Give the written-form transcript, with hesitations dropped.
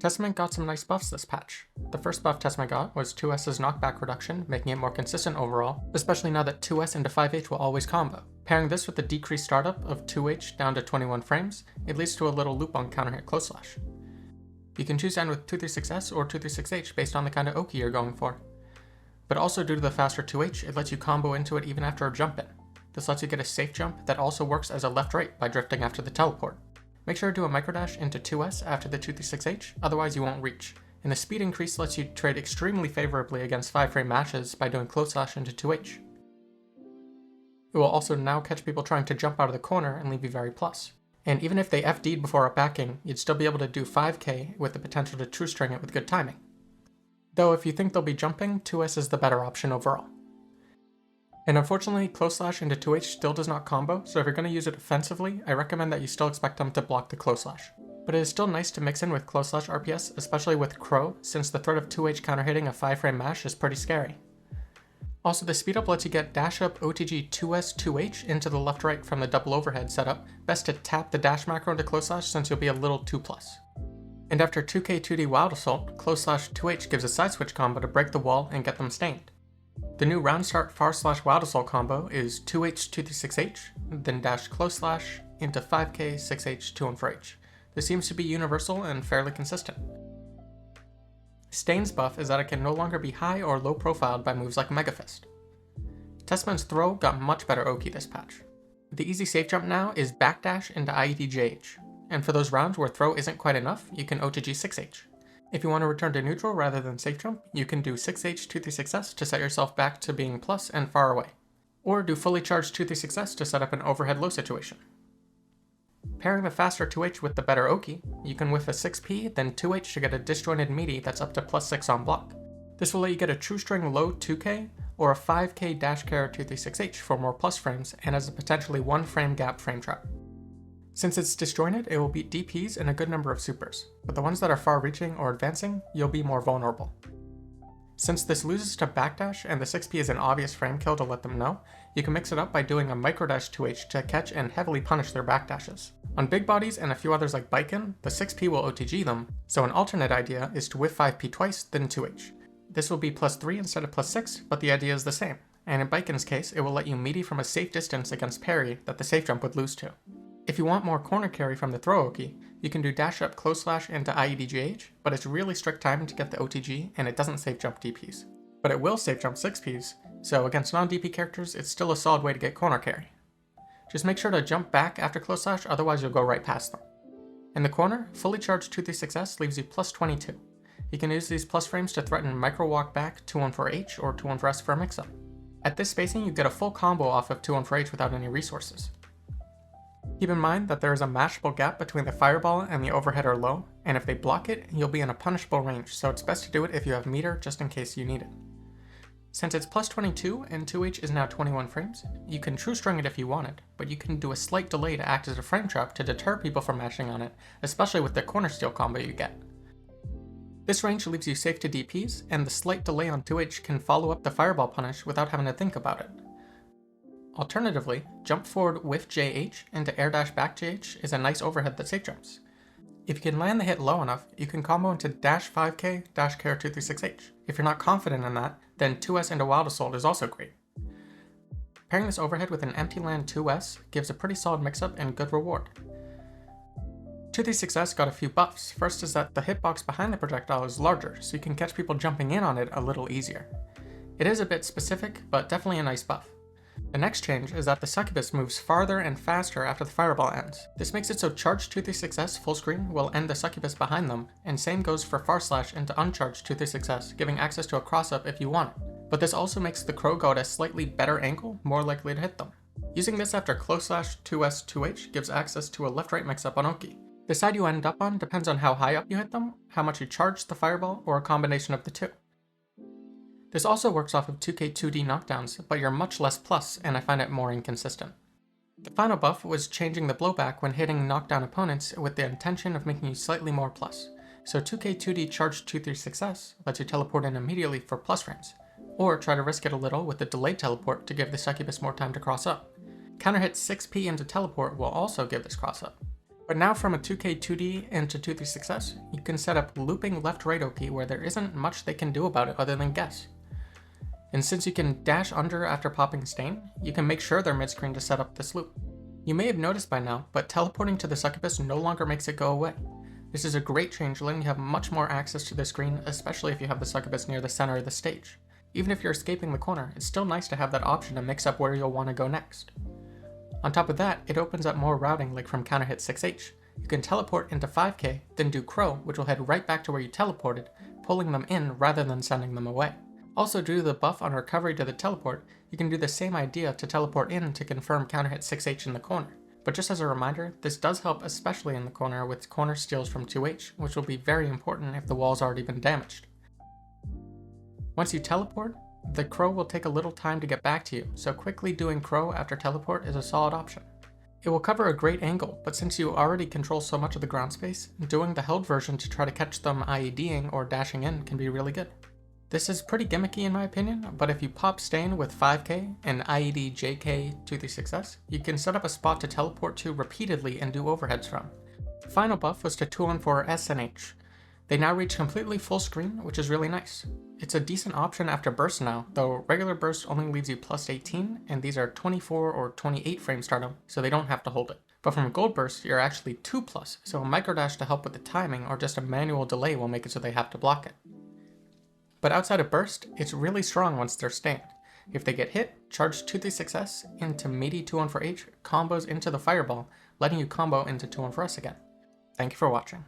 Testament got some nice buffs this patch. The first buff Testament got was 2S's knockback reduction, making it more consistent overall, especially now that 2S into 5H will always combo. Pairing this with the decreased startup of 2H down to 21 frames, it leads to a little loop on counter hit close slash. You can choose to end with 236S or 236H based on the kind of Oki you're going for. But also due to the faster 2H, it lets you combo into it even after a jump in. This lets you get a safe jump that also works as a left-right by drifting after the teleport. Make sure to do a microdash into 2S after the 236H, otherwise you won't reach. And the speed increase lets you trade extremely favorably against 5-frame matches by doing close slash into 2H. It will also now catch people trying to jump out of the corner and leave you very plus. And even if they FD'd before up backing, you'd still be able to do 5k with the potential to true string it with good timing. Though if you think they'll be jumping, 2S is the better option overall. And unfortunately, close slash into 2H still does not combo, so if you're going to use it offensively, I recommend that you still expect them to block the close slash. But it is still nice to mix in with close slash RPS, especially with Crow, since the threat of 2H counter hitting a 5-frame mash is pretty scary. Also, the speed up lets you get dash up OTG 2S 2H into the left right from the double overhead setup, best to tap the dash macro into close slash since you'll be a little 2+. And after 2k 2D Wild Assault, close slash 2H gives a side switch combo to break the wall and get them stained. The new round start far slash Wild Assault combo is 2H 236H, then dash close slash into 5k 6H 214H. This seems to be universal and fairly consistent. Stain's buff is that it can no longer be high or low profiled by moves like Mega Fist. Testament's throw got much better Oki this patch. The easy safe jump now is backdash into IEDJH, and for those rounds where throw isn't quite enough, you can OTG 6H. If you want to return to neutral rather than safe jump, you can do 6H 236S to set yourself back to being plus and far away. Or do fully charged 236S to set up an overhead low situation. Pairing the faster 2H with the better Oki, you can whiff a 6P, then 2H to get a disjointed meaty that's up to +6 on block. This will let you get a true string low 2K or a 5K dash carry 236H for more plus frames and as a potentially 1 frame gap frame trap. Since it's disjointed, it will beat DPs and a good number of supers, but the ones that are far-reaching or advancing, you'll be more vulnerable. Since this loses to backdash and the 6P is an obvious frame kill to let them know, you can mix it up by doing a microdash 2H to catch and heavily punish their backdashes. On big bodies and a few others like Biken, the 6P will OTG them, so an alternate idea is to whiff 5P twice, then 2H. This will be +3 instead of +6, but the idea is the same, and in Biken's case, it will let you meaty from a safe distance against parry that the safe jump would lose to. If you want more corner carry from the throw Oki, you can do dash up close slash into IEDGH, but it's really strict timing to get the OTG and it doesn't safe jump DPs. But it will safe jump 6Ps, so against non-DP characters it's still a solid way to get corner carry. Just make sure to jump back after close slash, otherwise you'll go right past them. In the corner, fully charged 236S leaves you +22. You can use these plus frames to threaten micro walk back 214H or 214S for a mix-up. At this spacing you get a full combo off of 214H without any resources. Keep in mind that there is a mashable gap between the fireball and the overhead or low, and if they block it, you'll be in a punishable range, so it's best to do it if you have meter just in case you need it. Since it's +22 and 2H is now 21 frames, you can true string it if you wanted, but you can do a slight delay to act as a frame trap to deter people from mashing on it, especially with the corner steal combo you get. This range leaves you safe to DPs, and the slight delay on 2H can follow up the fireball punish without having to think about it. Alternatively, jump forward with JH into air dash back JH is a nice overhead that safe jumps. If you can land the hit low enough, you can combo into dash 5k dash carry 236H. If you're not confident in that, then 2S into Wild Assault is also great. Pairing this overhead with an empty land 2S gives a pretty solid mix-up and good reward. 236S got a few buffs. First is that the hitbox behind the projectile is larger, so you can catch people jumping in on it a little easier. It is a bit specific, but definitely a nice buff. The next change is that the succubus moves farther and faster after the fireball ends. This makes it so charged 236S full screen will end the succubus behind them, and same goes for far slash into uncharged 236S, giving access to a cross-up if you want it. But this also makes the crow go at a slightly better angle, more likely to hit them. Using this after close slash 2S 2H gives access to a left-right mix-up on Oki. The side you end up on depends on how high up you hit them, how much you charge the fireball, or a combination of the two. This also works off of 2k 2D knockdowns, but you're much less plus, and I find it more inconsistent. The final buff was changing the blowback when hitting knockdown opponents with the intention of making you slightly more plus. So 2k 2D charged 236S lets you teleport in immediately for plus frames, or try to risk it a little with the delayed teleport to give the succubus more time to cross up. Counter hit 6p into teleport will also give this cross up. But now from a 2K 2D into 2-3 success, you can set up looping left-right Oki where there isn't much they can do about it other than guess. And since you can dash under after popping Stain, you can make sure they're mid-screen to set up this loop. You may have noticed by now, but teleporting to the succubus no longer makes it go away. This is a great change, letting you have much more access to the screen, especially if you have the succubus near the center of the stage. Even if you're escaping the corner, it's still nice to have that option to mix up where you'll want to go next. On top of that, it opens up more routing like from counter hit 6H. You can teleport into 5K, then do Crow, which will head right back to where you teleported, pulling them in rather than sending them away. Also, due to the buff on recovery to the teleport, you can do the same idea to teleport in to confirm counter hit 6H in the corner. But just as a reminder, this does help especially in the corner with corner steals from 2H, which will be very important if the wall's already been damaged. Once you teleport, the Crow will take a little time to get back to you, so quickly doing Crow after teleport is a solid option. It will cover a great angle, but since you already control so much of the ground space, doing the held version to try to catch them IEDing or dashing in can be really good. This is pretty gimmicky in my opinion, but if you pop Stain with 5K and IED JK 2-3 success, you can set up a spot to teleport to repeatedly and do overheads from. The final buff was to 2-on-4 S and H. They now reach completely full screen, which is really nice. It's a decent option after burst now, though regular burst only leaves you plus 18, and these are 24 or 28 frame stardom, so they don't have to hold it. But from gold burst, you're actually 2+, so a microdash to help with the timing or just a manual delay will make it so they have to block it. But outside of burst, it's really strong once they're stained. If they get hit, charge 2-3 success into meaty 2-on-4H, combos into the fireball, letting you combo into 2-on-4S again. Thank you for watching.